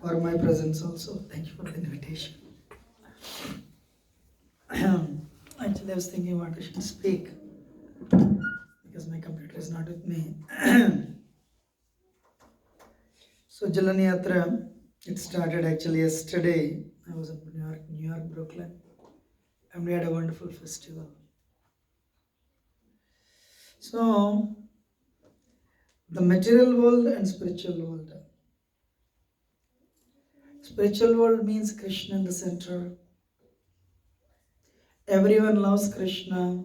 for my presence also. Thank you for the invitation. Actually, I was thinking what I should speak because my computer is not with me. So Jalan Yatra, it started actually yesterday. I was in New York, Brooklyn, and we had a wonderful festival. So the material world and spiritual world. Spiritual world means Krishna in the center. Everyone loves Krishna.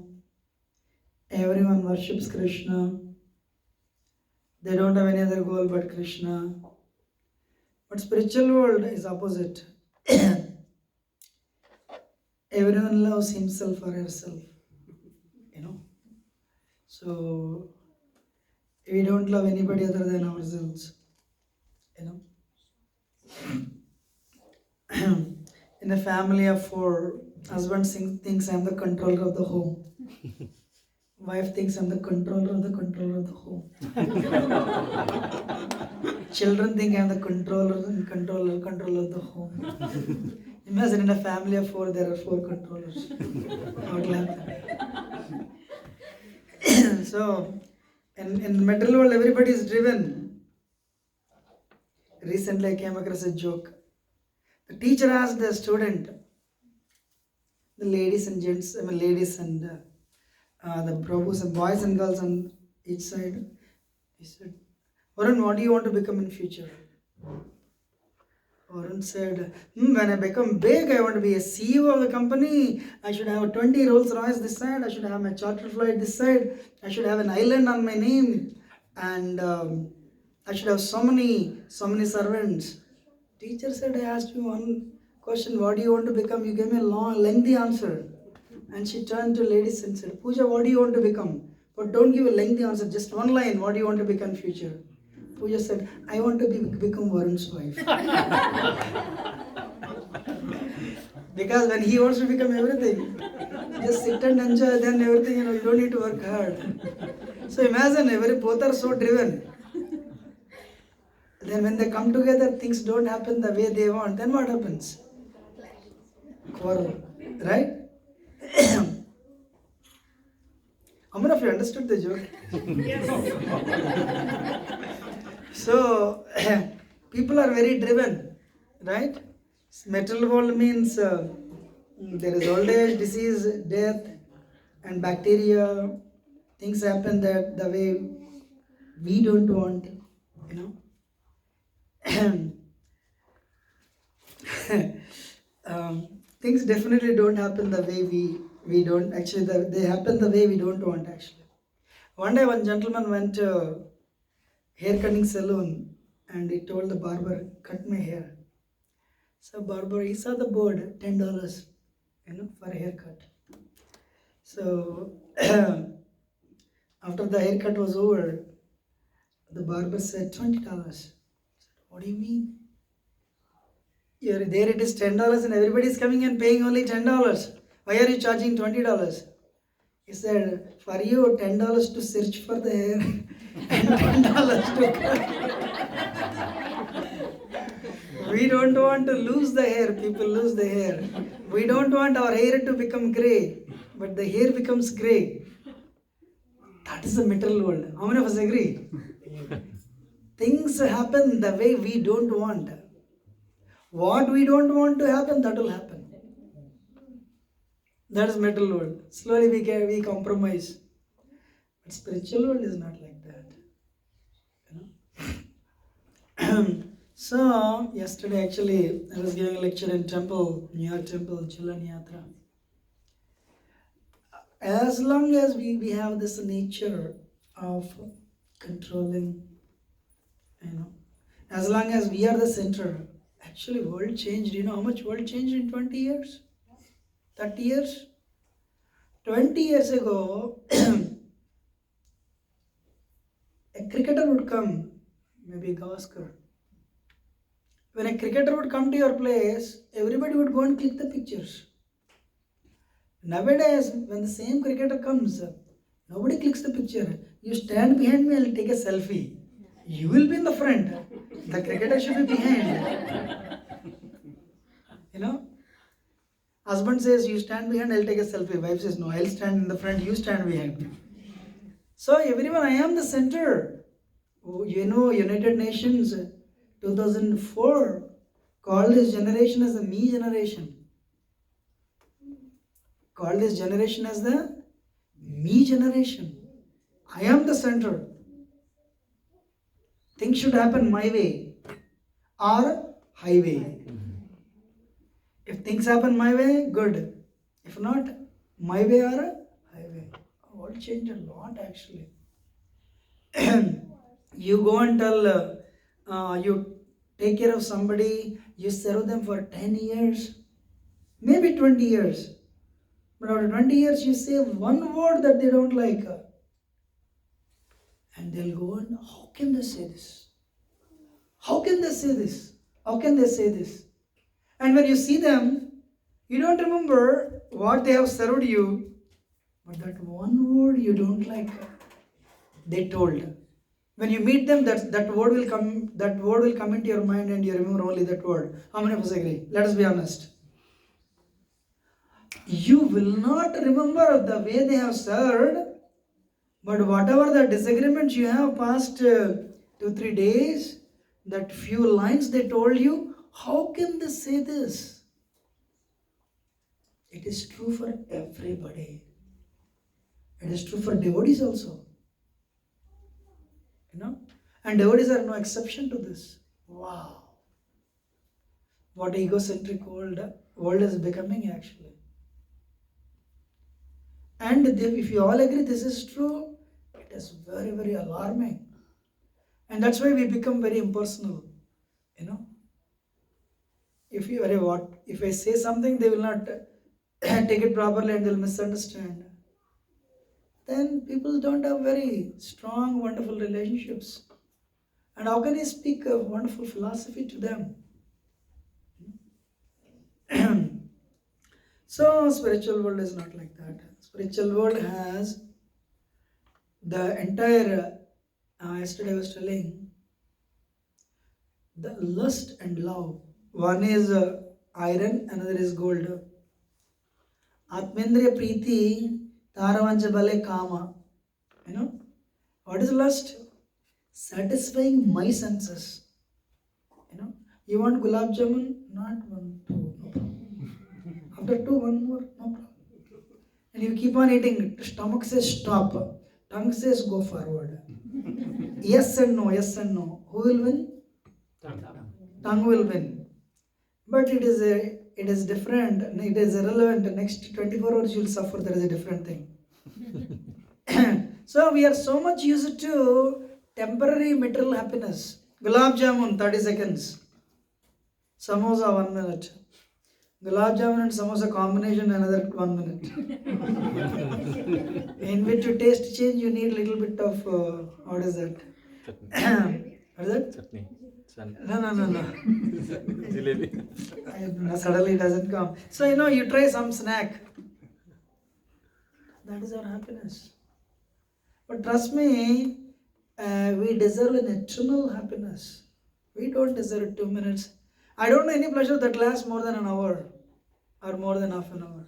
Everyone worships Krishna. They don't have any other goal but Krishna. But spiritual world is opposite. Everyone loves himself or herself. So we don't love anybody other than ourselves. In a family of 4, husband thinks I'm the controller of the home. Wife thinks I'm the controller of the home. Children think I'm the controller of the home. Imagine in a family of 4, there are 4 controllers. What will happen? So, in the material world, everybody is driven. Recently, I came across a joke. The teacher asked the student, the ladies and gents, ladies and the Prabhus and boys and girls on each side. He said, Varun, what do you want to become in future? Varun said, when I become big, I want to be a CEO of the company. I should have a 20 Rolls Royce this side. I should have my charter flight this side. I should have an island on my name. And I should have so many servants. Teacher said, I asked you one question, what do you want to become? You gave me a long, lengthy answer. And she turned to ladies and said, Pooja, what do you want to become? But don't give a lengthy answer, just one line, what do you want to become in future? Pooja said, I want to become Varun's wife. Because when he wants to become everything, just sit and enjoy, then everything, you don't need to work hard. So imagine, both are so driven. Then when they come together, things don't happen the way they want. Then what happens? Quarrel, right? How many of you understood the joke? Yes. So, people are very driven, right? Material world means there is old age, disease, death, and bacteria. Things happen that the way we don't want, things definitely don't happen the way we don't actually, they happen the way we don't want actually. One day one gentleman went to hair cutting salon and he told the barber, cut my hair. So barber, he saw the board, $10, for a haircut. So after the haircut was over, the barber said, $20. I said, what do you mean? There it is $10 and everybody is coming and paying only $10. Why are you charging $20? He said, for you, $10 to search for the hair and $10 to cut. We don't want to lose the hair, people lose the hair. We don't want our hair to become grey, but the hair becomes grey. That is the material world. How many of us agree? Things happen the way we don't want. What we don't want to happen, that will happen. That is material world. Slowly we compromise. But spiritual world is not like that. So, yesterday actually, I was giving a lecture in temple, New York temple, Jalan Yatra. As long as we have this nature of controlling, as long as we are the center, actually world changed. How much world changed in 20 years? 30 years? 20 years ago, a cricketer would come, maybe Gavaskar. When a cricketer would come to your place, everybody would go and click the pictures. Nowadays, when the same cricketer comes, nobody clicks the picture. You stand behind me, I'll take a selfie. You will be in the front. The cricketer should be behind. Husband says, you stand behind, I'll take a selfie. Wife says, no, I'll stand in the front, you stand behind. So everyone, I am the center. United Nations 2004 called this generation as the me generation. Called this generation as the me generation. I am the center. Things should happen my way or highway. If things happen my way, good. If not, my way or highway. World changed a lot actually. You go and tell, you take care of somebody, you serve them for 10 years, maybe 20 years. But after 20 years, you say one word that they don't like. And they'll go and, how can they say this? How can they say this? How can they say this? And when you see them, you don't remember what they have served you, but that one word you don't like, they told. When you meet them, that word will come. That word will come into your mind, and you remember only that word. How many of us agree? Let us be honest. You will not remember the way they have served, but whatever the disagreements you have past 2-3 days, that few lines they told you, how can they say this? It is true for everybody. It is true for devotees also. And devotees are no exception to this. Wow. What egocentric world is becoming actually. And if you all agree this is true, it is very, very alarming. And that's why we become very impersonal. If I say something, they will not take it properly and they'll misunderstand. Then people don't have very strong, wonderful relationships. And how can you speak a wonderful philosophy to them? So, spiritual world is not like that. Spiritual world has the entire, yesterday I was telling, the lust and love. One is iron, another is gold. Atmendriya Preeti, Taravancha Bale Kama. What is lust? Satisfying my senses. You want gulab jamun? Not 1, 2, no problem. After 2, 1 more, no problem. And you keep on eating. Stomach says stop. Tongue says go forward. Yes and no, yes and no. Who will win? Tongue will win. But it is different. It is irrelevant. Next 24 hours you will suffer. That is a different thing. So we are so much used to temporary material happiness. Gulab jamun 30 seconds. Samosa 1 minute. Gulab jamun and samosa combination another 1 minute. In which to taste change you need a little bit of what is that? What is that? Chutney. No. Jalebi. Suddenly it doesn't come. So you try some snack. That is our happiness. But trust me, we deserve an eternal happiness. We don't deserve 2 minutes. I don't know any pleasure that lasts more than an hour or more than half an hour.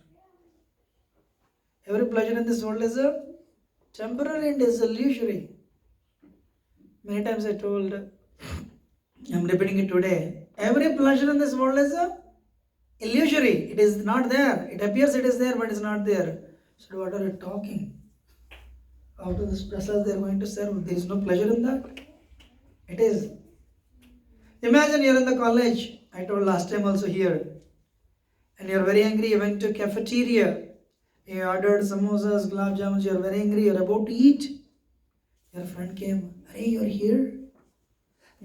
Every pleasure in this world is a temporary and is illusory. Many times I told, I'm repeating it today. Every pleasure in this world is a illusory. It is not there. It appears it is there, but it's not there. So what are you talking? After this prasad they are going to serve. There is no pleasure in that. It is. Imagine you are in the college. I told last time also here. And you are very angry. You went to cafeteria. You ordered samosas, gulab jamuns. You are very angry. You are about to eat. Your friend came. Hey, you are here.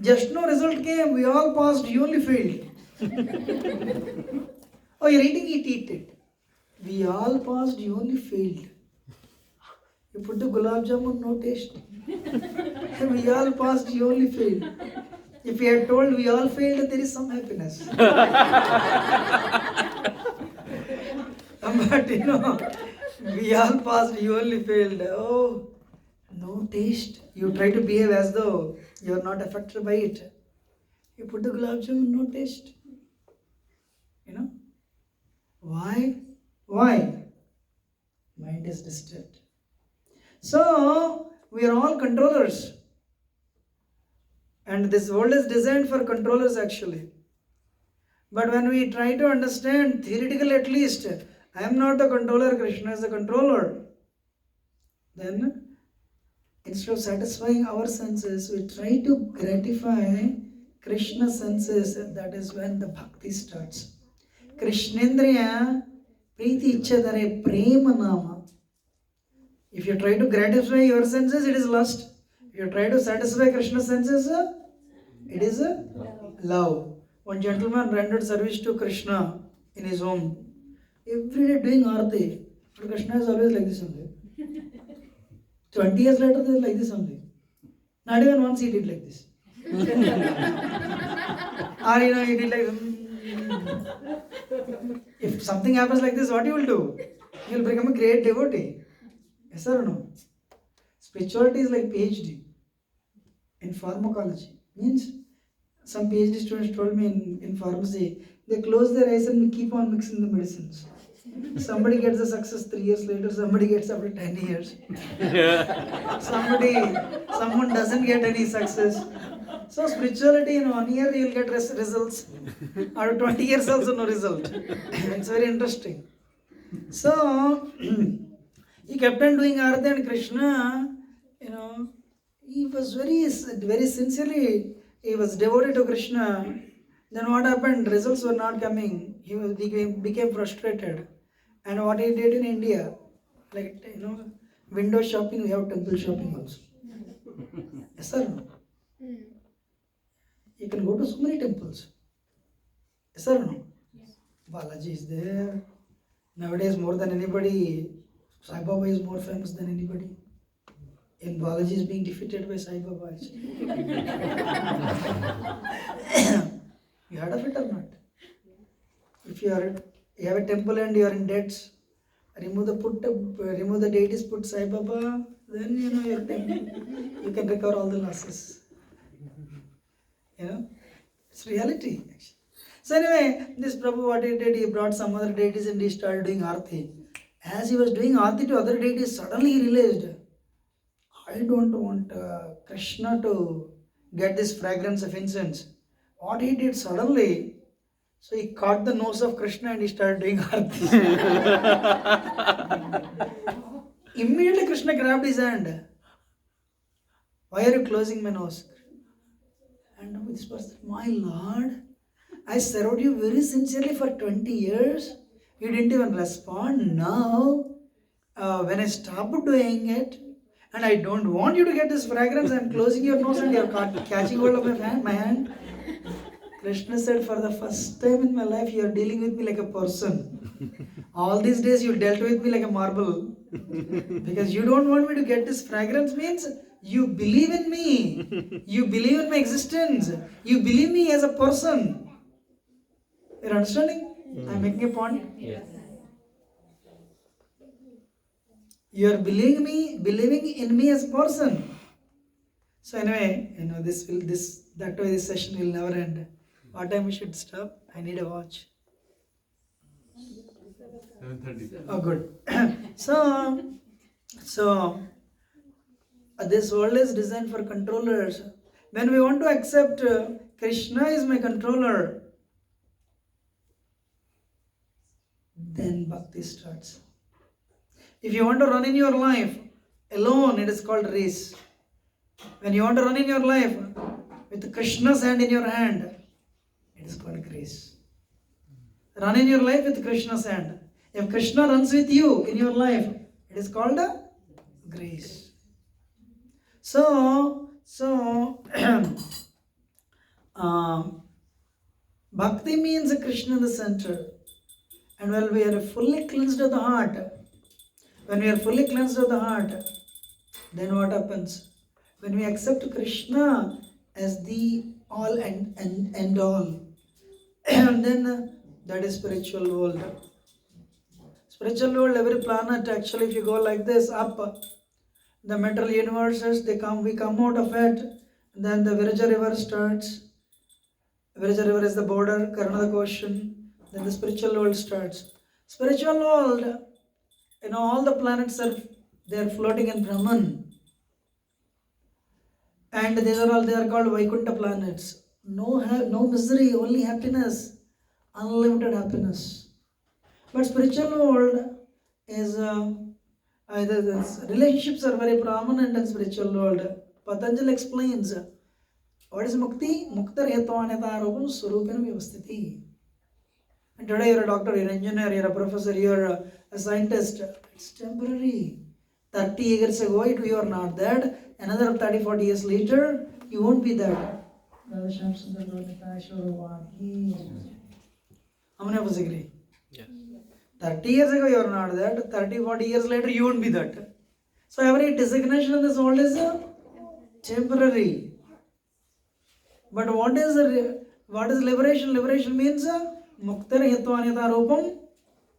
Just no result came. We all passed. You only failed. Oh, you are eating it, eat it. We all passed. You only failed. You put the gulab jamun, no taste. We all passed. You only failed. If you had told we all failed, there is some happiness. But we all passed. You only failed. Oh, no taste. You try to behave as though you are not affected by it. You put the gulab jamun, no taste. Why? Why? Mind is disturbed. So, we are all controllers. And this world is designed for controllers actually. But when we try to understand, theoretically at least, I am not the controller, Krishna is the controller. Then, instead of satisfying our senses, we try to gratify Krishna's senses. That is when the bhakti starts. Krishnendriya Priti Ichadare Prema Nama. If you try to gratify your senses, it is lust. If you try to satisfy Krishna's senses, it is love. One gentleman rendered service to Krishna in his home. Every day doing arati. But Krishna is always like this only. 20 years later, they are like this only. Not even once he did like this. Or he did like if something happens like this, what you will do? You will become a great devotee. Yes or no? Spirituality is like PhD in pharmacology. Means some PhD students told me in pharmacy, they close their eyes and keep on mixing the medicines. Somebody gets a success 3 years later, somebody gets after 10 years. Someone doesn't get any success. So spirituality in 1 year you will get results, or 20 years also no result. It's very interesting. So he kept on doing Arati and Krishna, he was very sincerely, he was devoted to Krishna. Then what happened? Results were not coming. He became frustrated. And what he did in India, like, window shopping, we have temple shopping also. Yes or no? You can go to so many temples. Yes or no? Balaji is there. Nowadays, more than anybody, Sai Baba is more famous than anybody. And Balaji is being defeated by Sai Baba. You heard of it or not? If you have a temple and you are in debts, remove the deities, put Sai Baba, then your temple, you can recover all the losses. It's reality actually. So anyway, this Prabhu, what he did, he brought some other deities and he started doing Aarti. As he was doing Aarti to other deities, suddenly he realized, I don't want Krishna to get this fragrance of incense. What he did suddenly, so he caught the nose of Krishna and he started doing Aarti. Immediately Krishna grabbed his hand. Why are you closing my nose? And this person, my Lord, I served you very sincerely for 20 years. You didn't even respond. Now, when I stopped doing it, and I don't want you to get this fragrance, I'm closing your nose and you're catching hold of my hand. Krishna said, for the first time in my life, you are dealing with me like a person. All these days, you dealt with me like a marble. Because you don't want me to get this fragrance means you believe in me. You believe in my existence. You believe me as a person. You're understanding? I'm making a point. Yes. You are believing in me as a person. So anyway, that way this session will never end. What time we should stop? I need a watch. 7:30. Oh, good. So this world is designed for controllers. When we want to accept Krishna is my controller, then bhakti starts. If you want to run in your life alone, it is called race. When you want to run in your life with Krishna's hand in your hand, it is called grace. Run in your life with Krishna's hand. If Krishna runs with you in your life, it is called grace. So bhakti means Krishna in the center. And when we are fully cleansed of the heart, then what happens? When we accept Krishna as the all and all, and then that is spiritual world. Spiritual world, every planet actually, if you go like this up, the material universes, we come out of it, then the Viraja river starts, Where is the river is the border, Karna the ocean, then the spiritual world starts. Spiritual world, all the planets they are floating in Brahman. And they are called Vaikuntha planets. No misery, only happiness, unlimited happiness. But spiritual world is relationships are very prominent in spiritual world. Patanjali explains what is mukti? Muktar hetvanetaropam surupena vyavastiti. And today you're a doctor, you're an engineer, you're a professor, you're a scientist. It's temporary. 30 years ago, you are not that. Another 30, 40 years later, you won't be that. How many of us agree? Yes. 30 years ago, you are not that. 30, 40 years later, you won't be that. So every designation in this world is temporary. But what is liberation? Liberation means muktar hetvanita rupam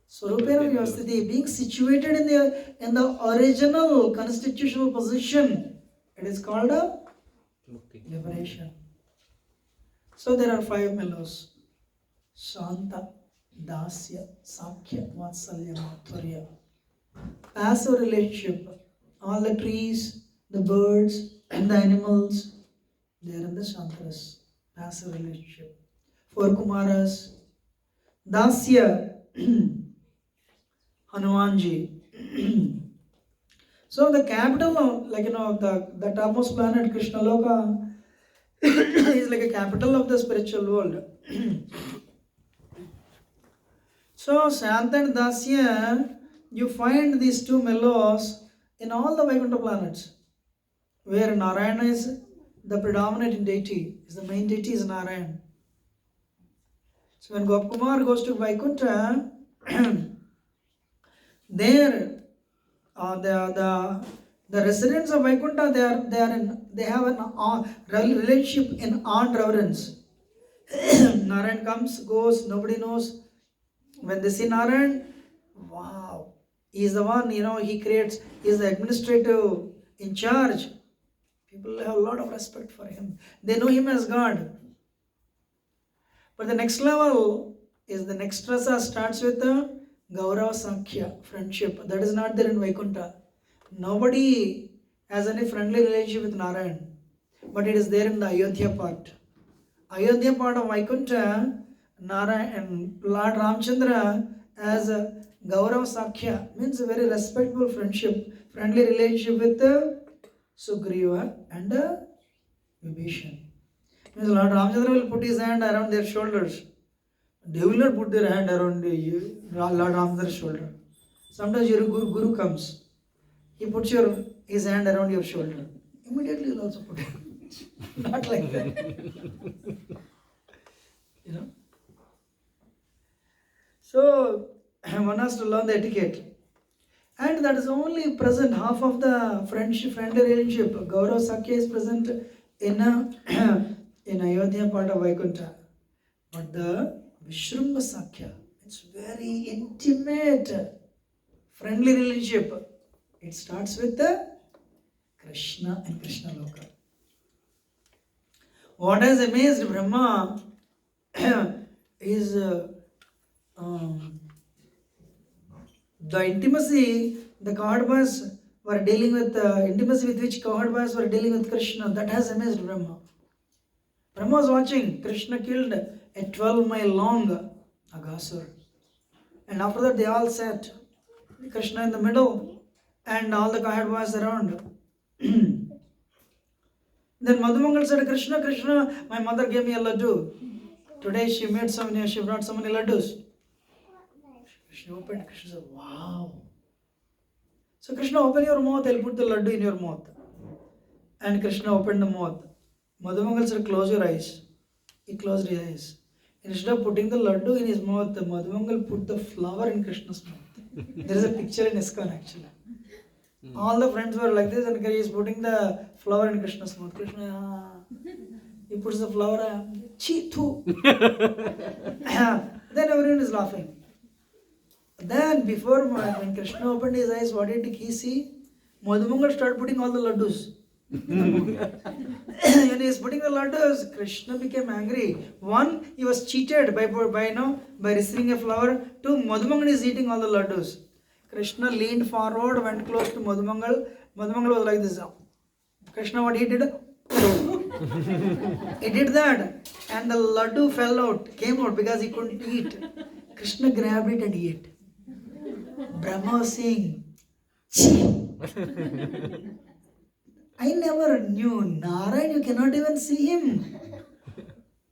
surupena vyavastiti, being situated in the original constitutional position. It is called a liberation. So there are 5 mellows: Shanta, Dasya, Sakya, Vatsalya, Matvarya. Passive relationship. All the trees, the birds, and the animals, they are in the Shantaras. Passive relationship. 4 Kumaras. Dasya, Hanumanji. So the capital of, the topmost planet, Krishna Loka, is like a capital of the spiritual world. So Shanta and Dasya, you find these 2 mellows in all the Vaikuntha planets, where Narayana is the predominant deity, is the main deity is Narayana. So when Gopkumar goes to Vaikuntha, there the residents of Vaikuntha, they have a relationship in awe reverence. Narayan comes, goes, nobody knows. When they see Narayan, wow, he is the one, he creates, he is the administrative in charge. People have a lot of respect for him. They know him as God. But the next level is the next rasa starts with the Gaurava Sankhya, friendship. That is not there in Vaikuntha. Nobody has any friendly relationship with Narayan. But it is there in the Ayodhya part. Ayodhya part of Vaikuntha, Narayan and Lord Ramchandra as a Gaurav Sakya, means a very respectful friendship, friendly relationship with Sugriva and Vibhishan. Means Lord Ramchandra will put his hand around their shoulders. They will not put their hand around Lord Ramchandra's shoulder. Sometimes your guru comes. He puts his hand around your shoulder. Immediately he'll also put it. Not like that. So one has to learn the etiquette. And that is only present, half of the friendly relationship. Gaurav Sakya is present in Ayodhya part of Vaikuntha. But the Vishramba Sakya, it's very intimate, friendly relationship. It starts with the Krishna and Krishna Loka. What has amazed Brahma is the intimacy the Kahadbas were dealing with, intimacy with which Kahadbas were dealing with Krishna. That has amazed Brahma. Brahma was watching. Krishna killed a 12-mile long Aghasur. And after that they all sat. Krishna in the middle and all the Kahadbas around. Then Madhumangal said, Krishna, Krishna, my mother gave me a laddu. Today she brought so many laddus. Krishna opened. Krishna said, wow. So Krishna, open your mouth, I'll put the laddu in your mouth. And Krishna opened the mouth. Madhumangal said, close your eyes. He closed his eyes. Instead of putting the laddu in his mouth, Madhumangal put the flower in Krishna's mouth. There is a picture in ISKCON actually. All the friends were like this and he is putting the flower in Krishna's mouth. Krishna, he puts the flower, chi, thu. Then everyone is laughing. Then before when Krishna opened his eyes, what did he see? Madhumangal started putting all the laddus. When he is putting the laddus, Krishna became angry. One, he was cheated by receiving a flower. Two, Madhumangal is eating all the laddus. Krishna leaned forward, went close to Madhumangal. Madhumangal was like this. Krishna, what he did? He did that, and the laddu came out because he couldn't eat. Krishna grabbed it and ate. Brahma was saying, I never knew Narayan, you cannot even see him.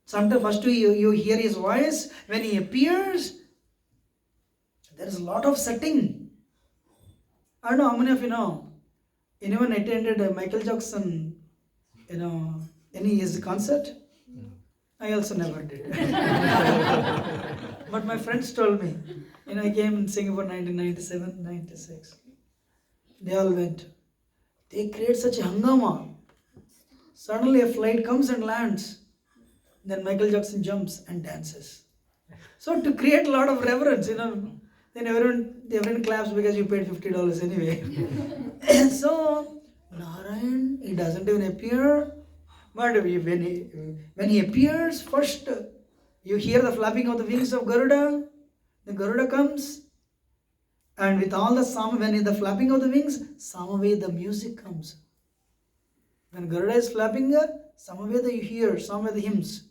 Sometimes first you hear his voice. When he appears, there is a lot of setting. I don't know how many of you know. Anyone attended Michael Jackson, any his concert? I also never did. But my friends told me. I came in Singapore 1997, 96. They all went. They create such a hangama. Suddenly a flight comes and lands. Then Michael Jackson jumps and dances. So to create a lot of reverence, then everyone claps because you paid $50 anyway. So Narayan, he doesn't even appear. But when he appears, first you hear the flapping of the wings of Garuda. The Garuda comes, and with all the when the flapping of the wings, Samaveda music comes. When Garuda is flapping, Samaveda you hear, Samaveda hymns.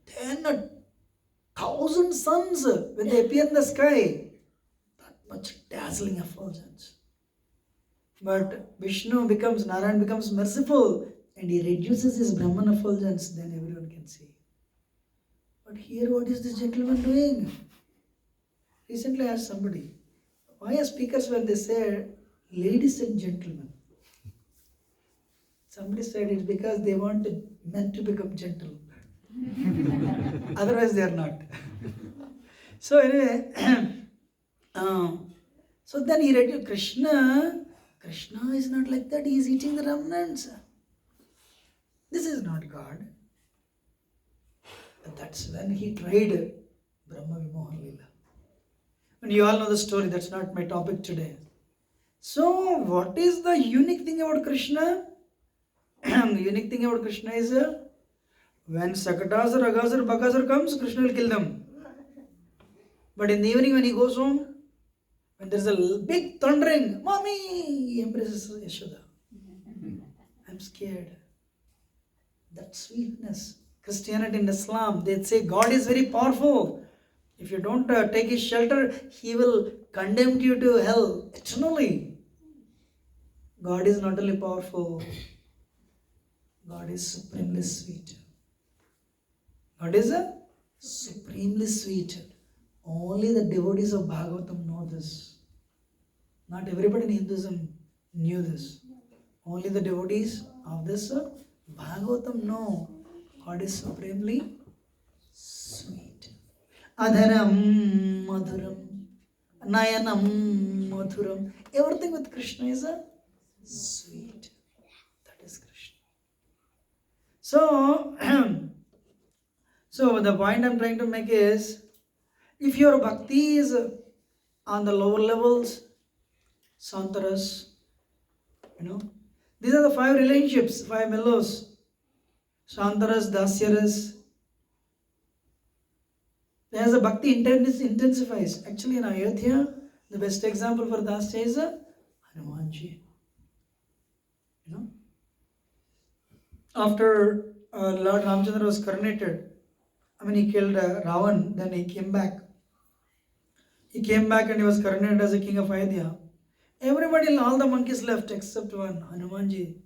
Then 1,000 suns, when they appear in the sky, that much dazzling effulgence. But Narayan becomes merciful, and he reduces his Brahman effulgence, then everyone can see. But here, what is this gentleman doing? Recently I asked somebody, why are speakers when they say, ladies and gentlemen? Somebody said it's because they want men to become gentle. Otherwise they are not. So anyway, so then he read Krishna. Krishna is not like that. He is eating the remnants. This is not God. And that's when he tried Brahma Vimohan Leela. And you all know the story. That's not my topic today. So what is the unique thing about Krishna? The unique thing about Krishna is when Sakatasur, Agasur, Bakasur comes, Krishna will kill them. But in the evening when he goes home, when there's a big thundering, Mommy, he embraces Yashoda. I'm scared. That sweetness. Christianity and Islam, they say God is very powerful. If you don't take his shelter, he will condemn you to hell eternally. God is not only powerful, God is supremely sweet. God is supremely sweet. Only the devotees of Bhagavatam know this. Not everybody in Hinduism knew this. Only the devotees of this Bhagavatam know God is supremely sweet. Adharam madhuram, nayanam madhuram. Everything with Krishna is sweet. That is Krishna. So the point I'm trying to make is, if your bhakti is on the lower levels, Santaras, these are the 5 relationships, 5 mellows. Santaras, Dasyaras. As the bhakti intensifies. Actually in Ayodhya, the best example for Dasya is Hanumanji. After Lord Ramchandra was coronated, he killed Ravan, then he came back. He came back and he was coronated as a king of Ayodhya. Everybody, all the monkeys left except one, Hanumanji.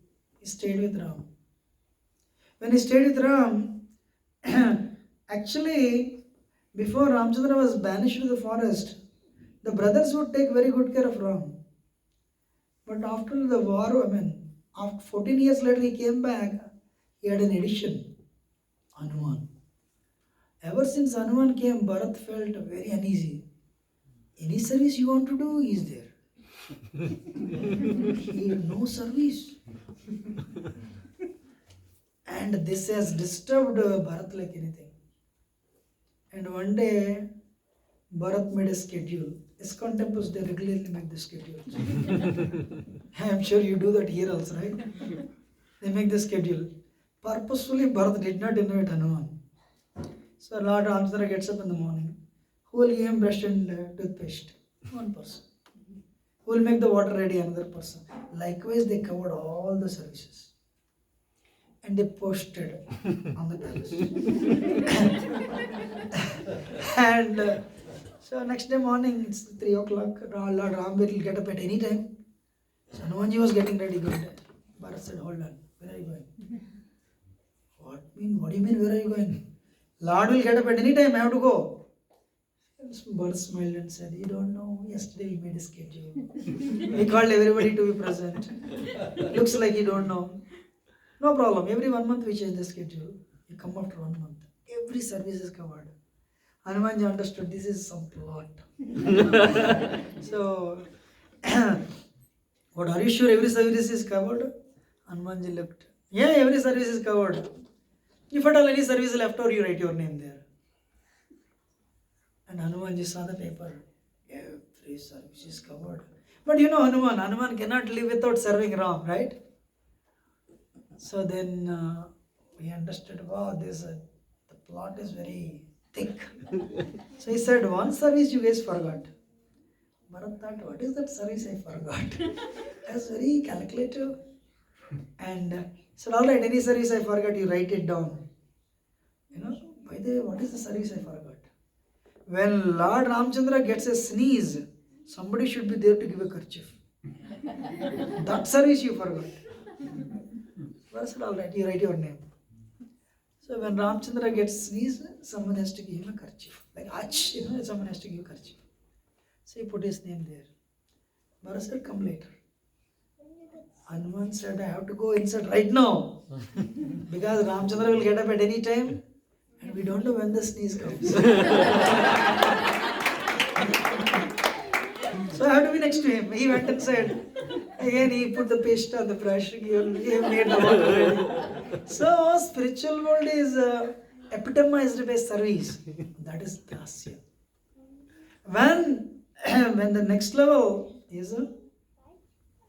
He stayed with Ram. When he stayed with Ram, actually, before Ramchandra was banished to the forest, the brothers would take very good care of Ram. But after the war, after 14 years later he came back, he had an addition, Hanuman. Ever since Hanuman came, Bharat felt very uneasy. Any service you want to do, he is there. He had no service. And this has disturbed Bharat like anything. And one day, Bharat made a schedule. ISKCON temples, they regularly make the schedules. I am sure you do that here also, right? They make the schedule. Purposefully, Bharat did not invite Hanuman. So Lord Ramchandra gets up in the morning. Who will give him brush and toothpaste? One person. Who will make the water ready? Another person. Likewise, they covered all the services. And they posted on the palace. And so next day morning, it's 3 o'clock. Lord Ram will get up at any time. So Hanumanji was getting ready. Good. Bharat said, hold on. Where are you going? What do you mean, where are you going? Lord will get up at any time. I have to go. Bharat smiled and said, you don't know. Yesterday we made a schedule. We called everybody to be present. Looks like you don't know. No problem. Every 1 month we change the schedule. You come after 1 month. Every service is covered. Hanumanji understood this is some plot. So, what, are you sure every service is covered? Hanumanji looked. Yeah, every service is covered. If at all any service left over, you write your name there. And Hanumanji saw the paper. Every service is covered. But you know Hanuman cannot live without serving Ram, right? So then we understood, wow, the plot is very thick. So he said, one service you guys forgot. Bharat thought, what is that service I forgot? That's very calculative. And he said, all right, any service I forgot, you write it down. By the way, what is the service I forgot? When Lord Ramchandra gets a sneeze, somebody should be there to give a kerchief. That service you forgot. I said, all right, you write your name. So when Ramchandra gets sneezed, someone has to give him a kerchief. Like, ach, someone has to give a kerchief. So he put his name there. Bharat said, come later. Hanuman said, I have to go inside right now. Because Ramchandra will get up at any time and we don't know when the sneeze comes. So I have to be next to him. He went inside. Again, he put the paste on the brush. He made the water ready. So, spiritual world is epitomized by service. That is dasya. When the next level is a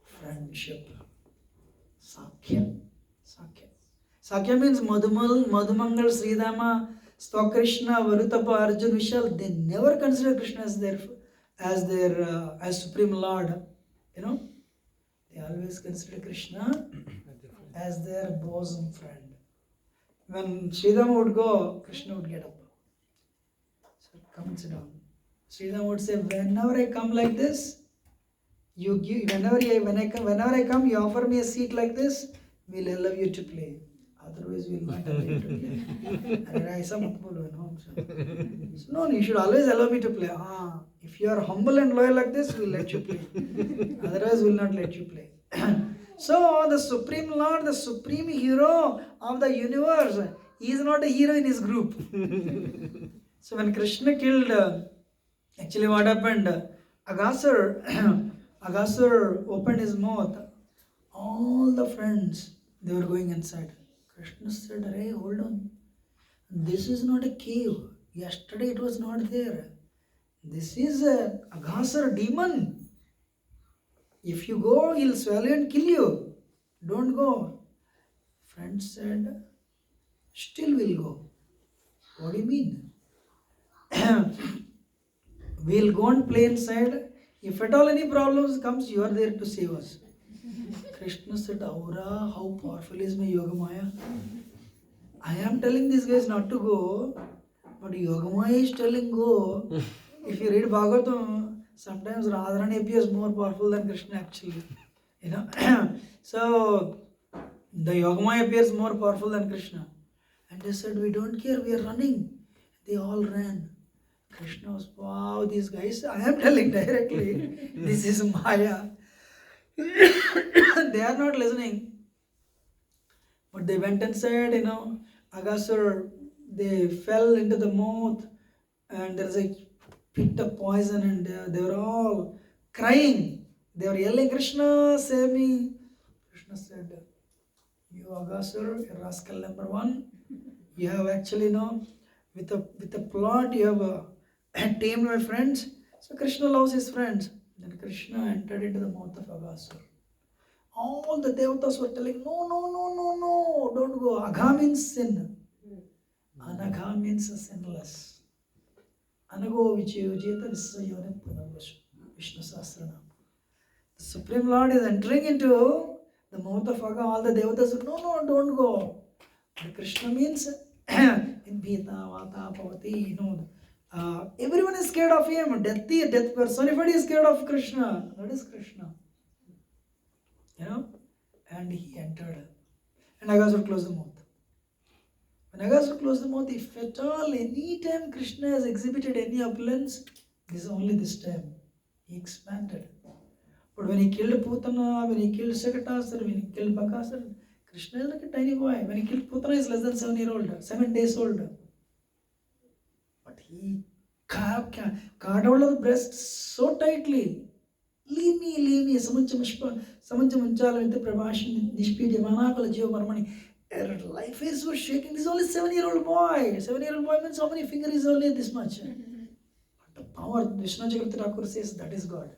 friendship. Sakhya. Sakhya means Madhumangal, Sridhama, Krishna, Varutapa, Arjun, Vishal. They never consider Krishna as Supreme Lord. They always consider Krishna as their bosom friend. When Sridhama would go, Krishna would get up. So come and sit down. Sridhama would say, whenever I come like this, you give. Whenever I come, you offer me a seat like this, we'll allow you to play. Otherwise, we'll not allow you to play. No, you should always allow me to play. If you are humble and loyal like this, we'll let you play. Otherwise, we'll not let you play. So, the Supreme Lord, the Supreme Hero of the universe, he is not a hero in his group. So, when Krishna killed, actually what happened? Agasur opened his mouth. All the friends, they were going inside. Krishna said, hey, hold on. This is not a cave. Yesterday it was not there. This is a Agasur demon. If you go, he'll swallow you and kill you. Don't go. Friend said, still we'll go. What do you mean? We'll go and play inside. If at all any problems comes, you are there to save us. Krishna said, Aura, how powerful is my Yogamaya? I am telling these guys not to go, but Yogamaya is telling go. If you read Bhagavatam, sometimes Radharani appears more powerful than Krishna actually. So, the Yogamaya appears more powerful than Krishna. And they said, we don't care, we are running. They all ran. Krishna was, wow, these guys, I am telling directly, this is Maya. They are not listening. But they went inside, Agasur, they fell into the mouth and there is a pit of poison and they were all crying. They were yelling, Krishna, save me. Krishna said, you Agasur, rascal number one, you have actually, with a plot, you have tamed my friends. So Krishna loves his friends. Then Krishna entered into the mouth of Aghasur. All the devatas were telling, no, no, no, no, no, don't go. Agha means sin. Anagha means sinless. Anago vichayujeta visayone punavashu. Vishnu Sahasranam. The Supreme Lord is entering into the mouth of Agha. All the devatas said, no, no, don't go. And Krishna means in Bhita, Vata, Pavati, everyone is scared of him. Death personified is scared of Krishna. That is Krishna. And he entered. And Aghasur closed the mouth. When Aghasur closed the mouth, if at all, any time Krishna has exhibited any opulence, this is only this time. He expanded. But when he killed Putana, when he killed Sakatasar, when he killed Bakasar, Krishna is like a tiny boy. When he killed Putana, he is less than 7 days old. But he carved out of the breast so tightly. Leave me. Life is so shaking. This is only 7-year-old boy. 7-year-old boy means how many fingers is only this much. But the power, Vishnu Chakravarti Thakur says, that is God.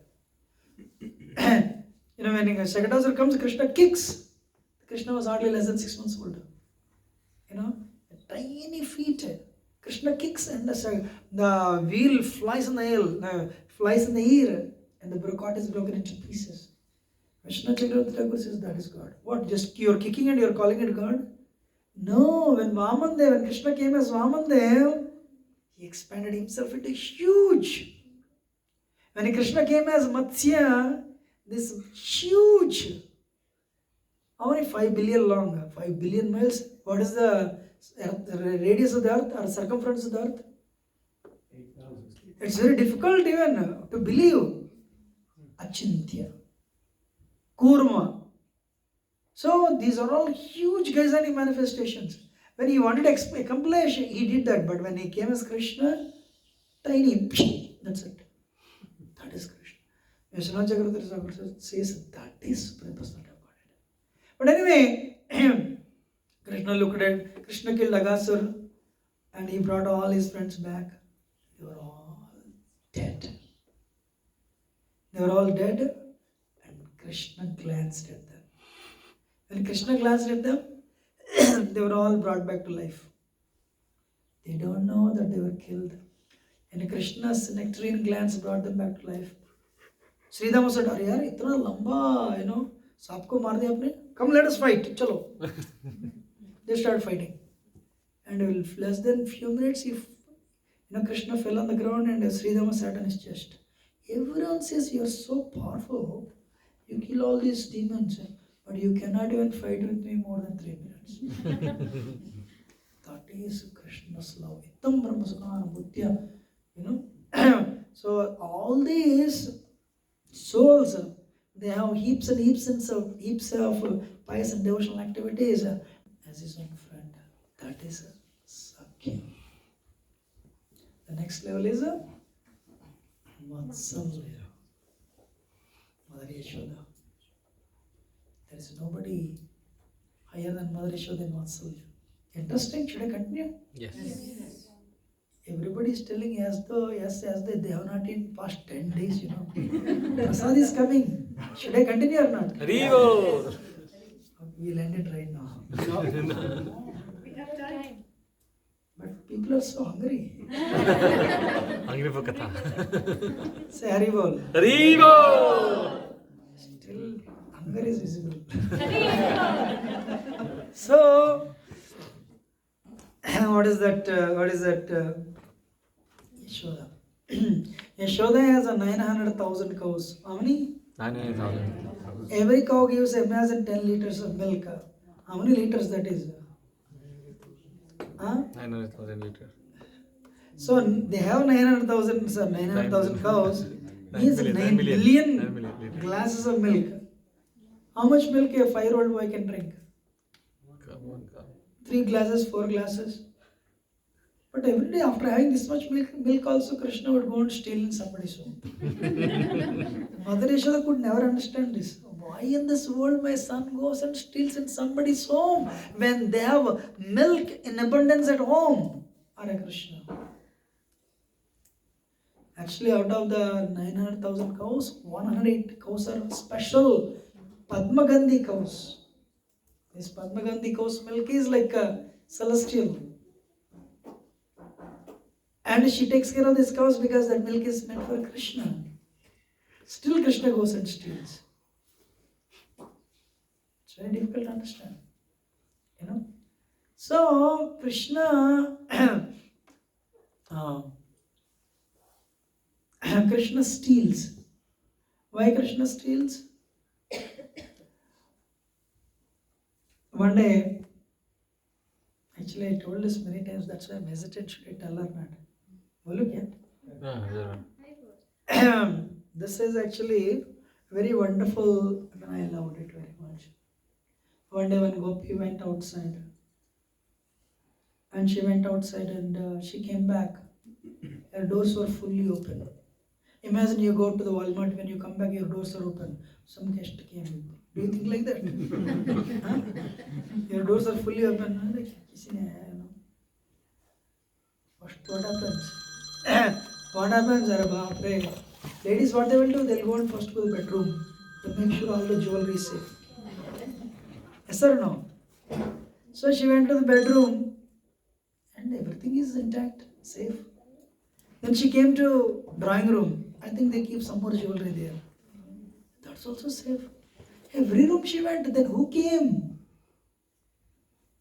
When Sakatasur comes, Krishna kicks. Krishna was hardly less than 6 months old. A tiny feet. Krishna kicks and the wheel flies in the air, and the brocot is broken into pieces. Vishnu Chakravarti Thakur says that is God. What? Just you're kicking and you're calling it God? No, when Krishna came as Vamandev, he expanded himself into huge. When Krishna came as Matsya, this huge. How many? 5 billion long, 5 billion miles. What is the radius of the earth or circumference of the earth? 8,000. It's very difficult even to believe. Achintya. Kurma. So these are all huge Gaisani manifestations. When he wanted to accomplish, he did that. But when he came as Krishna, tiny, that's it. That is Krishna. Vishnu Chakravarti Thakur says that is Supreme Personality of Godhead. But anyway, Krishna killed Aghasur and he brought all his friends back. They were all dead. And Krishna glanced at them. When Krishna glanced at them, they were all brought back to life. They don't know that they were killed. And Krishna's nectarine glance brought them back to life. Sridhama said, "Arey yaar, itna lamba, saapko maar diya apne. Come, let us fight. Chalo." They started fighting. And in less than few minutes, Krishna fell on the ground and Sridhama sat on his chest. Everyone says, "You are so powerful. You kill all these demons, but you cannot even fight with me more than 3 minutes." That is Krishna's love. Ittam Brahma Sukana Buddhya. So all these souls, they have heaps of pious and devotional activities as his own friend. That is Sakya. The next level is Vatsalya. Mother Yashoda. There is nobody higher than Mother Yashoda in Vatsalya. Interesting. Should I continue? Yes. Everybody is telling as though they have not eaten past 10 days, Prasad is coming. Should I continue or not? Haribo! We'll end it right now. We have time. But people are so hungry. Hungry for Katha. Say Haribol. Haribo! Still, hunger is visible. So, what is that? Yashoda. Yashoda has a 900,000 cows. How many? 9,000. Every cow gives, imagine, 10 liters of milk. How many liters that is? 900,000 liters. So they have 900,000 cows. Means 9 billion glasses of milk. How much milk a 5-year-old boy can drink? 3 glasses, 4 glasses. But every day after having this much milk also Krishna would go and steal in somebody's home. Mother Yashoda could never understand this. Why in this world my son goes and steals in somebody's home when they have milk in abundance at home? Hare Krishna. Actually, out of the 900,000 cows, 108 cows are special Padma Gandhi cows. This Padma Gandhi cow's milk is like a celestial. And she takes care of these cows because that milk is meant for Krishna. Still Krishna goes and steals. It's very difficult to understand. You know? So Krishna Krishna steals. Why Krishna steals? One day, actually I told this many times, that's why I'm hesitant, should I tell or not? Bolu kya? This is actually very wonderful. I loved it very much. One day when Gopi went outside, and she went outside and she came back, her doors were fully open. Imagine you go to the Walmart, when you come back, your doors are open. Some guest came. Do you think like that? Huh? Your doors are fully open. First, what happens? What happens? Ladies, what they will do? They'll go and first to the bedroom to make sure all the jewelry is safe. Yes or no? So she went to the bedroom and everything is intact, safe. Then she came to drawing room. I think they keep some more jewelry there. That's also safe. Every room she went, then who came?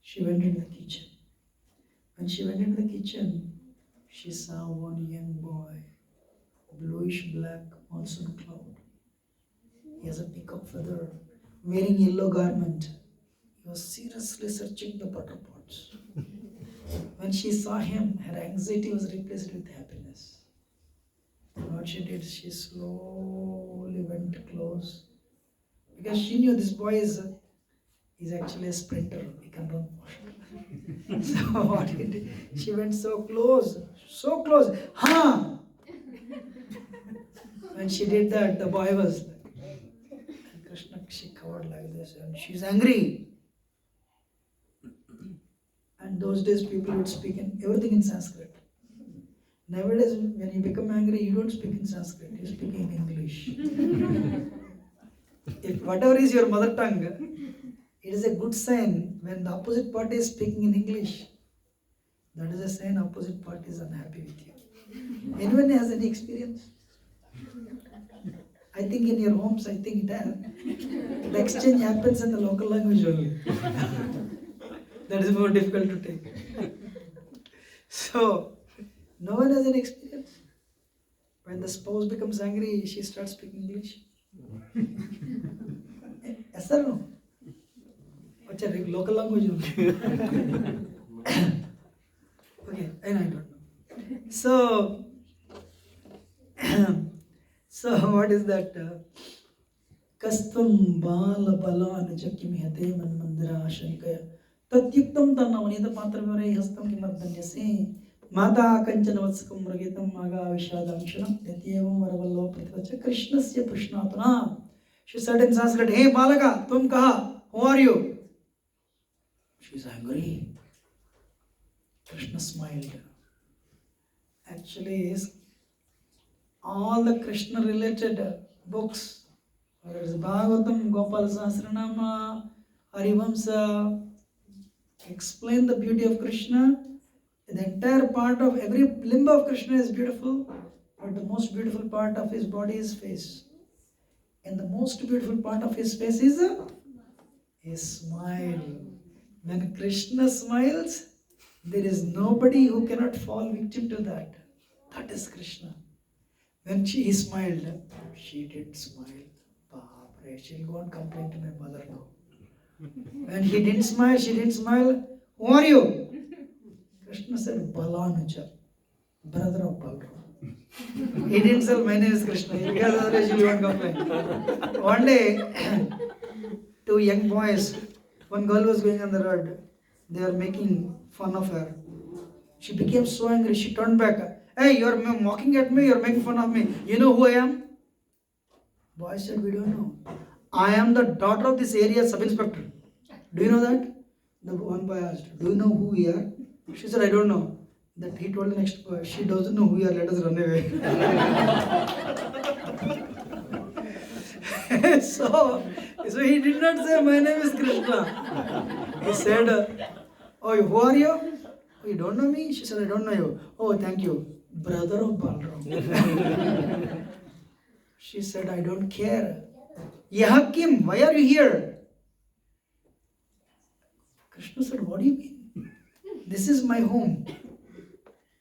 She went into the kitchen. When she went into the kitchen, she saw one young boy, bluish black monsoon cloud. He has a peacock feather, wearing yellow garment. He was seriously searching the butter pots. When she saw him, her anxiety was replaced with happiness. And what she did, she slowly went close. Because she knew this boy is actually a sprinter. He can run fast. So what he did, she went so close. Ha! When she did that, the boy was like, and Krishna, she covered like this, and she's angry. And those days people would speak everything in Sanskrit. Nowadays, when you become angry, you don't speak in Sanskrit, you speak in English. If whatever is your mother tongue, it is a good sign when the opposite party is speaking in English. That is a sign opposite party is unhappy with you. Anyone has any experience? I think in your homes, I think it has. The exchange happens in the local language only. That is more difficult to take. So, no one has any experience. When the spouse becomes angry, she starts speaking English. Yes or no? What's a local language? Okay, and I don't know. So what is that? Kastam bala bala anujakimi hate man mandira shankaya tatyuktam tannavanita patravare hastam kimardanyase mata kanchana vatskam mragitam maga vishadamshanam yatyevam varavallo prativacha krishnasya prashnatana. She said in Sanskrit, "Hey balaka, tum kaha? Who are you?" She's angry. Krishna smiled. Actually, all the Krishna related books, whether it's Bhagavatam, Gopal Sahasranama, Harivamsa, explain the beauty of Krishna. The entire part of every limb of Krishna is beautiful, but the most beautiful part of his body is face. And the most beautiful part of his face is a smile. When Krishna smiles, there is nobody who cannot fall victim to that. That is Krishna. When he smiled, she did smile. Baapre, she'll go and complain to my mother now. When he didn't smile, she didn't smile. Who are you? Krishna said, Balanuja, brother of Balram. He didn't say, my name is Krishna, because otherwise she'll go and complain. One day, two young boys, one girl was going on the road. They were making fun of her. She became so angry, she turned back. Hey, you're mocking at me, you're making fun of me. You know who I am? Boy said, we don't know. I am the daughter of this area sub-inspector. Do you know that? The one boy asked, do you know who we are? She said, I don't know. That he told the next boy, she doesn't know who you are, let us run away. so he did not say, my name is Krishna. He said, oh, who are you? Oh, you don't know me? She said, I don't know you. Oh, thank you. Brother of Balram. She said, I don't care. Yahakim, why are you here? Krishna said, what do you mean? This is my home.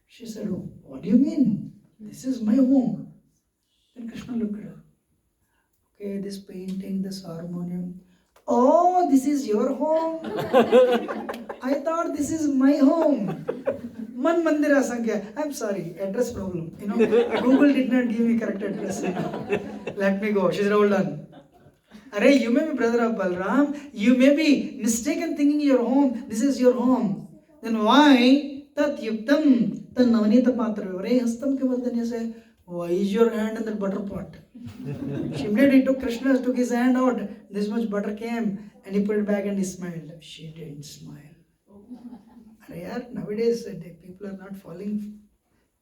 She said, oh, what do you mean? This is my home. Then Krishna looked at her. Okay, this painting, this harmonium. Oh, this is your home. I thought this is my home. Man Mandira Sankhya. I'm sorry, address problem. Google did not give me correct address. Let me go. She said, hold on. Array, you may be brother of Balram. You may be mistaken thinking your home. This is your home. Then why? Tat yuktam. Tan navanita patra. Array, hastam ke vardanya say. Why is your hand in that butter pot? She immediately took Krishna, took his hand out. This much butter came and he put it back and he smiled. She didn't smile. Nowadays, people are not falling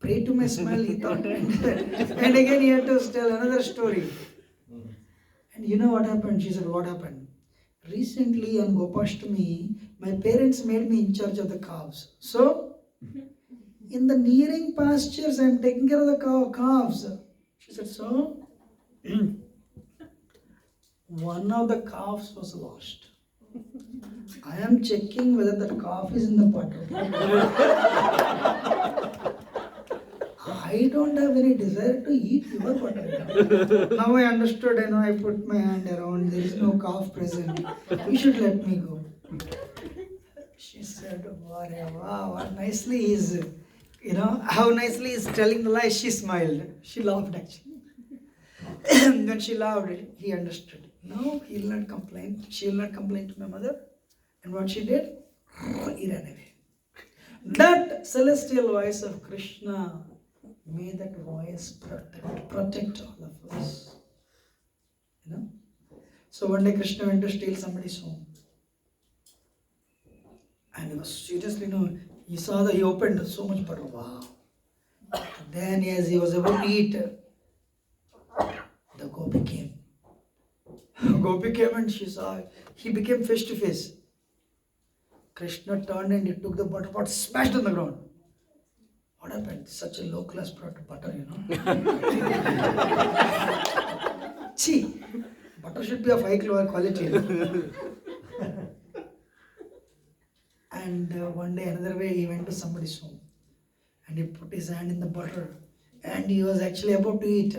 prey to my smile, he thought. And again, he had to tell another story. And you know what happened? She said, what happened? Recently on Gopashtami, my parents made me in charge of the cows. So, in the nearing pastures, I am taking care of the calves. She said, so? One of the calves was lost. I am checking whether the calf is in the butter. I don't have any desire to eat your butter. Now I understood, I put my hand around, there is no calf present. You should let me go. She said, wow, what nicely he is, how nicely he is telling the lie. She smiled. She laughed actually. When she laughed, he understood. No, he will not complain. She will not complain to my mother. And what she did? He ran away. That celestial voice of Krishna, may that voice protect all of us. So one day Krishna went to steal somebody's home. And he was seriously, he saw that he opened so much butter. Wow. Then as he was about to eat, the gopi came. Gopi came and she saw, he became face to face. Krishna turned and he took the butter pot, smashed on the ground. What happened? Such a low class butter, See, butter should be of high quality. And one day, another way, he went to somebody's home and he put his hand in the butter and he was actually about to eat.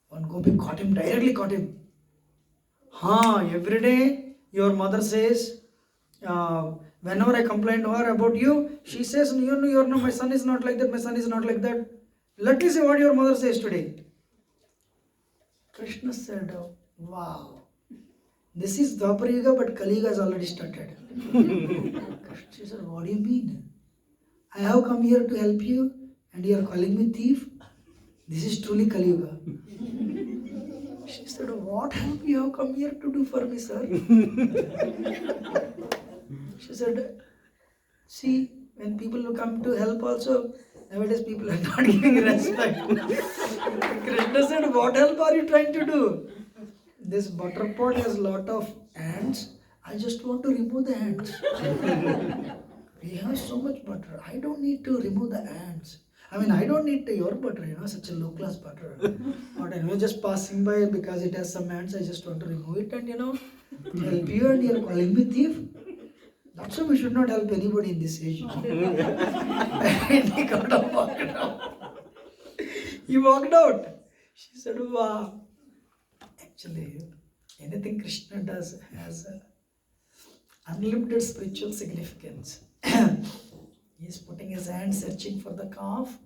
One gopi directly caught him. Every day your mother says, whenever I complain to her about you, she says, my son is not like that, my son is not like that. Let me see what your mother says today. Krishna said, wow, this is Dwapara Yuga, but Kali Yuga has already started. She said, what do you mean? I have come here to help you and you are calling me thief? This is truly Kali Yuga. She said, what help you have come here to do for me, sir? She said, see, when people come to help also, nowadays people are not giving respect. Krishna said, what help are you trying to do? This butter pot has a lot of ants. I just want to remove the ants. We have so much butter. I don't need to remove the ants. I don't need your butter, such a low class butter. But anyway, just passing by because it has some ants, I just want to remove it and help you and you're calling me thief. That's why we should not help anybody in this age. And he got up, walked out. He walked out. She said, wow. Actually, anything Krishna does has unlimited spiritual significance. He is putting his hand searching for the calf.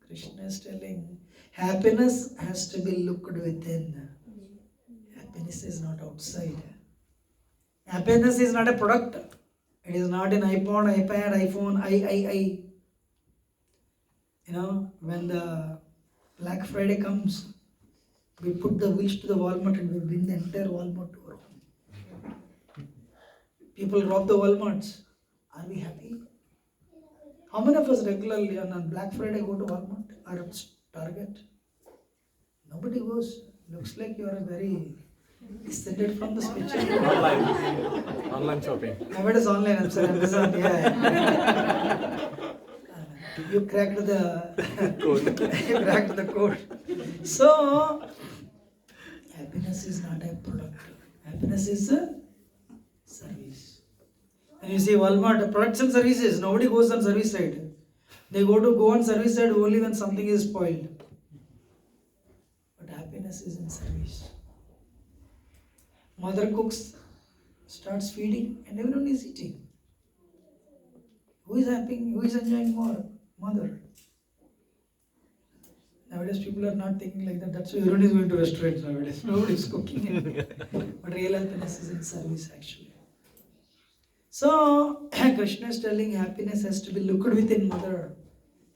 Krishna is telling, happiness has to be looked within. Happiness is not outside. Happiness is not a product. It is not an iPod, iPad, iPhone, I. When the Black Friday comes, we put the wheels to the Walmart and we bring the entire Walmart to our home. People rob the Walmarts. Are we happy? How many of us regularly on Black Friday go to Walmart or Target? Nobody goes. Looks like you are very descended from the spiritual. Online shopping. Nowadays online, I'm sorry, Amazon, yeah. You cracked the Code. you cracked the code. So, happiness is not a product. Happiness is a service. And you see Walmart, products and services, nobody goes on service side. They go on service side only when something is spoiled. But happiness is in service. Mother cooks, starts feeding, and everyone is eating. Who is happy? Who is enjoying more? Mother. Nowadays people are not thinking like that. That's why everyone is going to restaurants nowadays. Nobody is cooking. But real happiness is in service actually. So Krishna is telling happiness has to be looked within mother.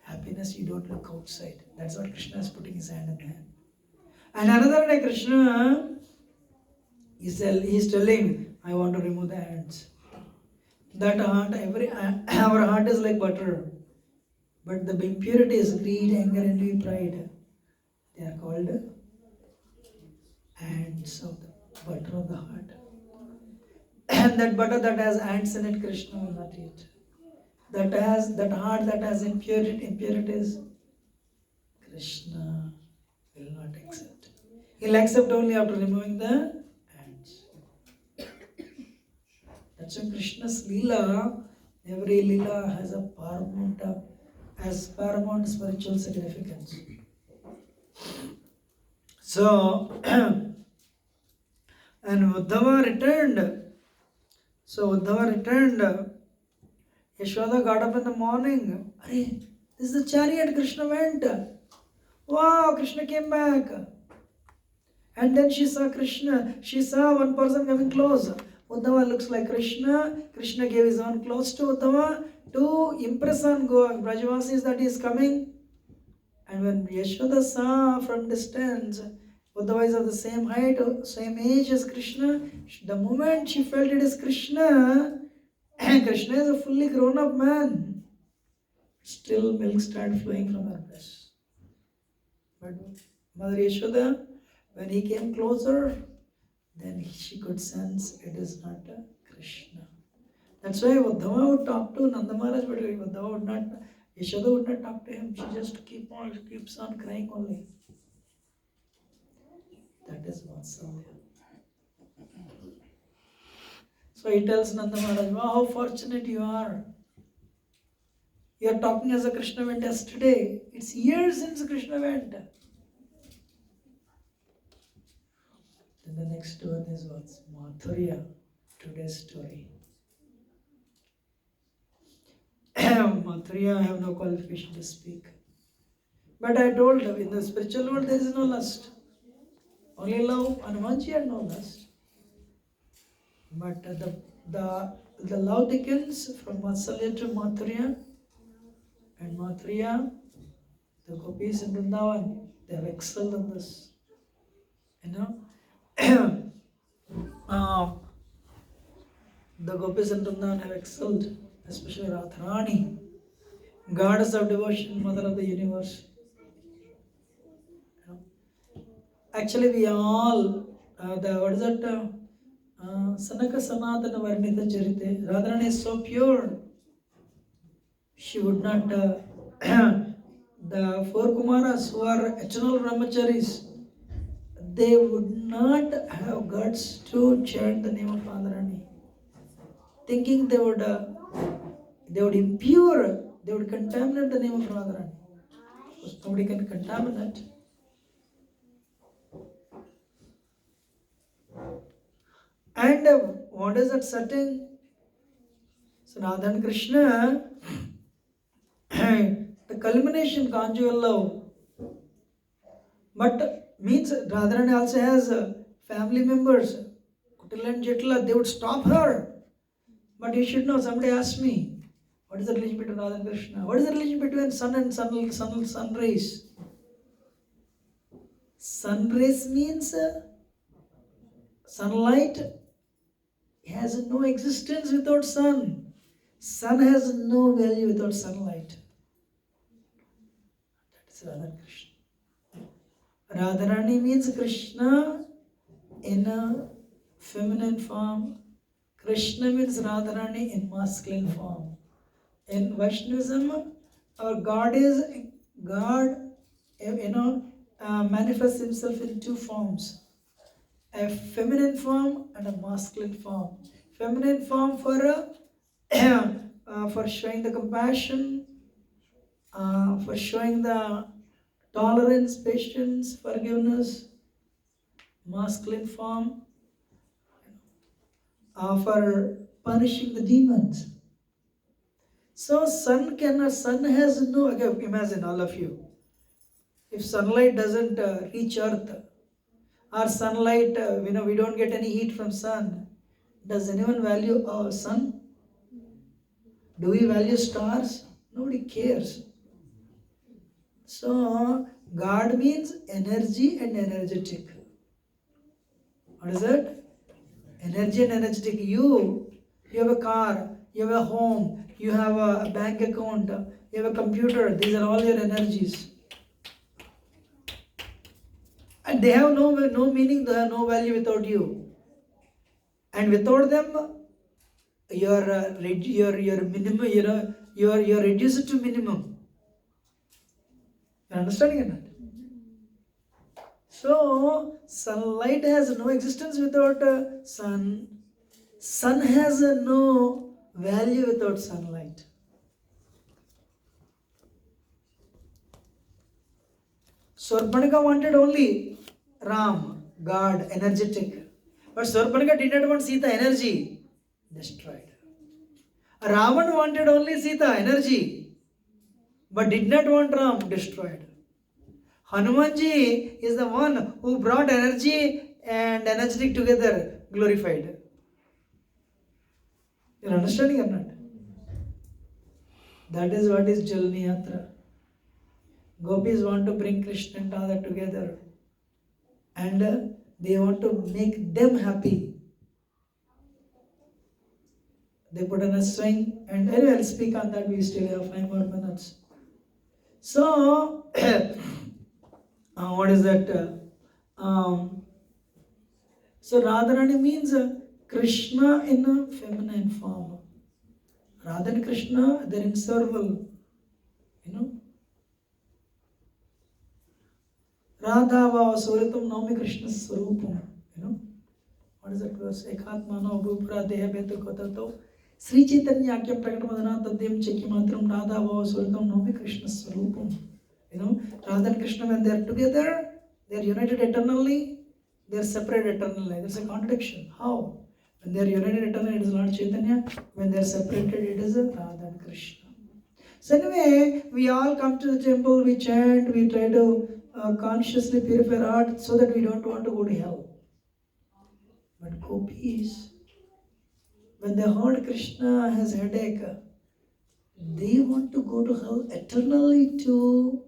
Happiness you don't look outside. That's what Krishna is putting his hand in hand. And another day Krishna is telling, I want to remove the hands. That heart, our heart is like butter. But the impurities, greed, anger, envy, pride, they are called ants of the butter of the heart. And that butter that has ants in it, Krishna will not eat. That heart that has impurities, Krishna will not accept. He'll accept only after removing the ants. That's why Krishna's Leela, every Leela has paramount spiritual significance. So, and Uddhava returned. Yashoda got up in the morning. This is the chariot Krishna went. Wow, Krishna came back. And then she saw Krishna. She saw one person coming close. Uddhava looks like Krishna. Krishna gave his own clothes to Uddhava to impress on Brajavasis that he is coming. And when Yashoda saw from distance, Uddhava is of the same height, same age as Krishna, the moment she felt it is Krishna, and Krishna is a fully grown up man, still milk started flowing from her breast. But Mother Yashoda, when he came closer, then she could sense it is not Krishna. That's why Uddhava would talk to Nanda Maharaj, but Uddhava would not, Yashoda would not talk to him. She just keeps on crying only. That is Vatsalya. So he tells Nanda Maharaj, wow, how fortunate you are. You are talking as a Krishna went yesterday. It's years since Krishna went. Then the next one is what's Mathurya, today's story. Mathurya, I have no qualification to speak. But I told her, in the spiritual world there is no lust. Only love. Hanumanji had no lust. But the love thickens from Vatsalya to Mathurya. And Mathurya, the gopis in Vrindavan, they have excelled in this. You know? The gopis in Vrindavan have excelled, especially Radharani, goddess of devotion, mother of the universe. You know? Actually, we all, Sanaka Sanatana Varnita Charite, Radharani is so pure. She would not, the four Kumaras who are eternal brahmacharis, they would not have guts to chant the name of Radharani. Thinking they would impure, they would contaminate the name of Radharani. Because nobody can contaminate. And what is that setting? So Radha and Krishna, the culmination, conjugal love. But means Radharani also has family members. Kutila and Jetla, they would stop her. But you should know, somebody asked me, what is the relation between Radha and Krishna? What is the relation between sun and sun rays? Sun rays means sunlight has no existence without sun. Sun has no value without sunlight. That is Radha Krishna. Radharani means Krishna in a feminine form. Krishna means Radharani in masculine form. In Vaishnavism, our God manifests himself in two forms, a feminine form and a masculine form. Feminine form for for showing the compassion, for showing the tolerance, patience, forgiveness. Masculine form for punishing the demons. So sun has no, okay, imagine all of you. If sunlight doesn't reach earth, or sunlight, we don't get any heat from sun, does anyone value our sun? Do we value stars? Nobody cares. So God means energy and energetic. What is it? Energy and energetic. You have a car, you have a home, you have a bank account, you have a computer. These are all your energies. And they have no meaning, they have no value without you. And without them, you're minimum, you're reduced to minimum. You're understanding or not? So sunlight has no existence without sun. Sun has no value without sunlight. Swarpanika wanted only Ram, God, energetic. But Swarpanika did not want Sita, energy. Destroyed. Ravan wanted only Sita, energy. But did not want Ram, destroyed. Hanumanji is the one who brought energy and energetic together, glorified. You are understanding or not? That is what is Jalni Yatra. Gopis want to bring Krishna and Radha together, and they want to make them happy. They put on a swing, and anyway, I'll speak on that. We still have 5 more minutes. So, what is that? So Radharani means Krishna in a feminine form. Radha and Krishna, they're inseparable. Radha va Suritam Naumi Krishna Swarupam. What is that verse? Ekatmano Bhupra Deha Betu Kotato. Sri Chaitanya Akyam Prakatamana Tadyam Chekimatram Radha va Suritam Naumi Krishna Swarupam. Radha and Krishna, when they are together, they are united eternally, they are separate eternally. There's a contradiction. How? When they are united eternally, it is Lord Chaitanya. When they are separated, it is Radha and Krishna. So anyway, we all come to the temple, we chant, we try to consciously purify our heart so that we don't want to go to hell. But gopis, when they heard Krishna has headache, they want to go to hell eternally to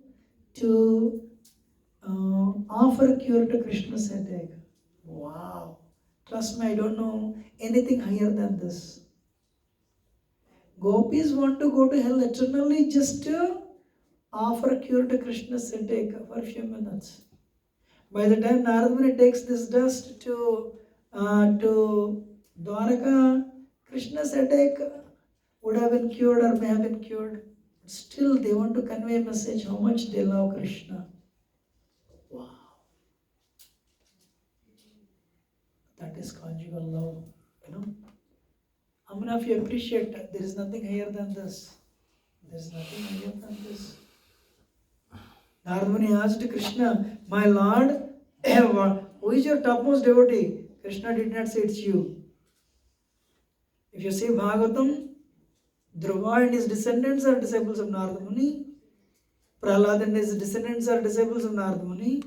offer a cure to Krishna's headache. Wow! Trust me, I don't know anything higher than this. Gopis want to go to hell eternally just to offer a cure to Krishna's headache for a few minutes. By the time Narada Muni takes this dust to Dwaraka, Krishna's headache would have been cured or may have been cured. Still, they want to convey a message how much they love Krishna. Wow. That is conjugal love, How many of you appreciate that? There is nothing higher than this. There is nothing higher than this. Narada Muni asked Krishna, my Lord, who is your topmost devotee? Krishna did not say it's you. If you see Bhagavatam, Dhruva and his descendants are disciples of Narada Muni. Prahlad and his descendants are disciples of Narada Muni.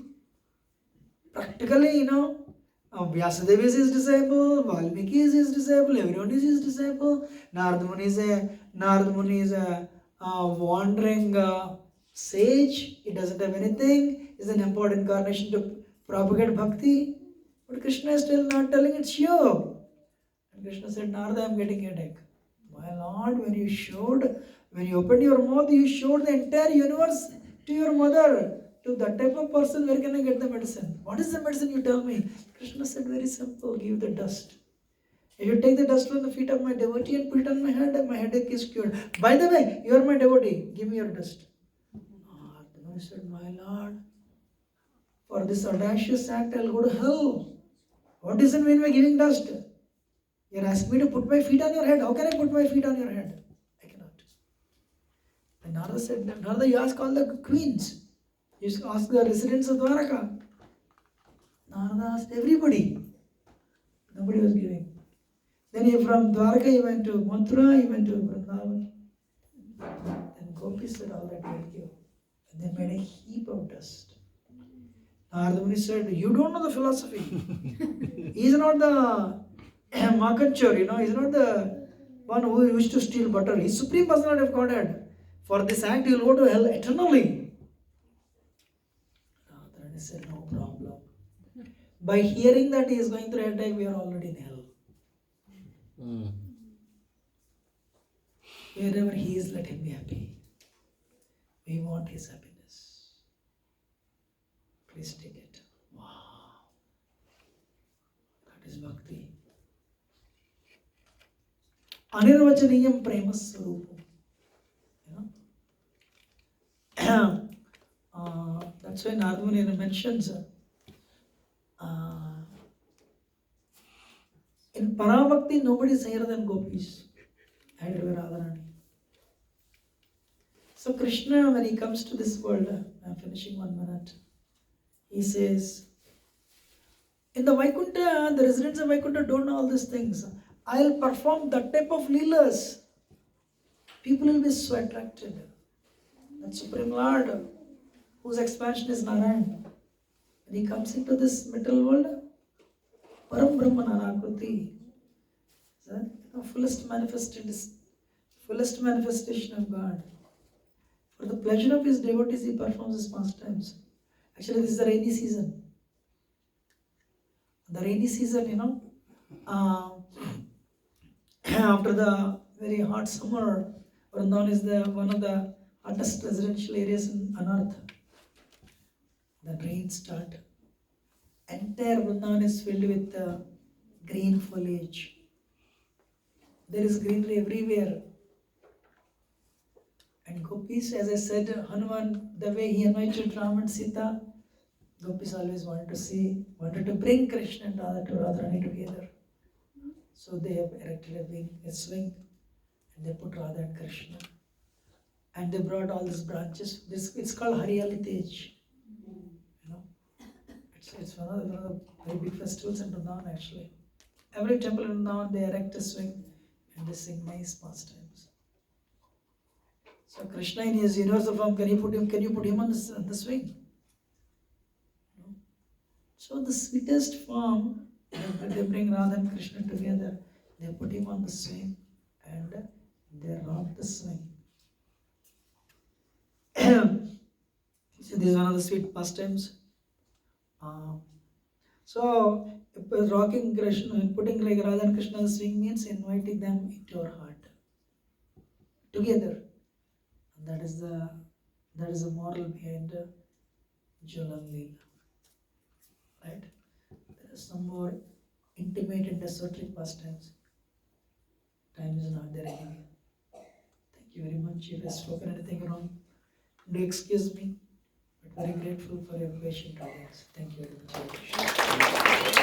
Practically, Vyasadeva is his disciple, Valmiki is his disciple, everyone is his disciple. Narada Muni is a wandering sage. He doesn't have anything. He's an empowered incarnation to propagate bhakti. But Krishna is still not telling it's you. And Krishna said, Narada, I am getting headache. My Lord, when you opened your mouth, you showed the entire universe to your mother. To that type of person, where can I get the medicine? What is the medicine, you tell me? Krishna said, very simple, give the dust. If you take the dust from the feet of my devotee and put it on my head, and my headache is cured. By the way, you are my devotee, give me your dust. The man said, my Lord, for this audacious act, I'll go to hell. What does it mean by giving dust? You're asking me to put my feet on your head. How can I put my feet on your head? I cannot. And Narada said, Narada, you ask all the queens. You ask the residents of Dwaraka. Narada asked everybody. Nobody was giving. Then from Dwaraka he went to Mathura, he went to Vrindavan. Then Gopis said, all right, we'll give. And they made a heap of dust. Narada Muni said, you don't know the philosophy. He is not the Makanchor, he's not the one who used to steal butter. He's Supreme Personality of Godhead. For this act, he will go to hell eternally. Narada said, no problem. By hearing that he is going through headache, we are already in hell. Wherever he is, let him be happy. We want his happiness. Please take it. Wow. That is bhakti. Anirvachaniyam prema swarupam. That's why Narada Muni mentions in Parabhakti nobody is higher than gopis. Added by Radharani. So Krishna, when he comes to this world, I'm finishing 1 minute, he says, in the Vaikuntha, the residents of Vaikuntha don't know all these things. I'll perform that type of leelas. People will be so attracted. That Supreme Lord, whose expansion is Narayan, when he comes into this material world, Param Brahman Anakruti, fullest manifestation of God. For the pleasure of his devotees, he performs his pastimes. Actually, this is the rainy season. The rainy season, after the very hot summer, Vrindavan is one of the hottest residential areas on earth. The rains start. Entire Vrindavan is filled with green foliage. There is greenery everywhere. And gopis, as I said, Hanuman, the way he anointed Ram and Sita, gopis always wanted to bring Krishna and Radharani together. So they have erected a swing, and they put Radha and Krishna. And they brought all these branches. It's called Hariyali Tej. It's one of the very big festivals in Vrindavan actually. Every temple in Vrindavan, they erect a swing and they sing nice pastimes. So Krishna in his universal form, can you put him on the swing? No. So the sweetest form, they bring Radha and Krishna together, they put him on the swing and they rock the swing. So this is one of the sweet pastimes. So rocking Krishna and putting like Radha and Krishna on the swing means inviting them into your heart together. And that is the moral behind Julan Leela. Right? There are some more intimate and esoteric pastimes. Time is not there anymore. Thank you very much. If I have spoken anything wrong, do excuse me. But very grateful for your patient audience. Thank you very much.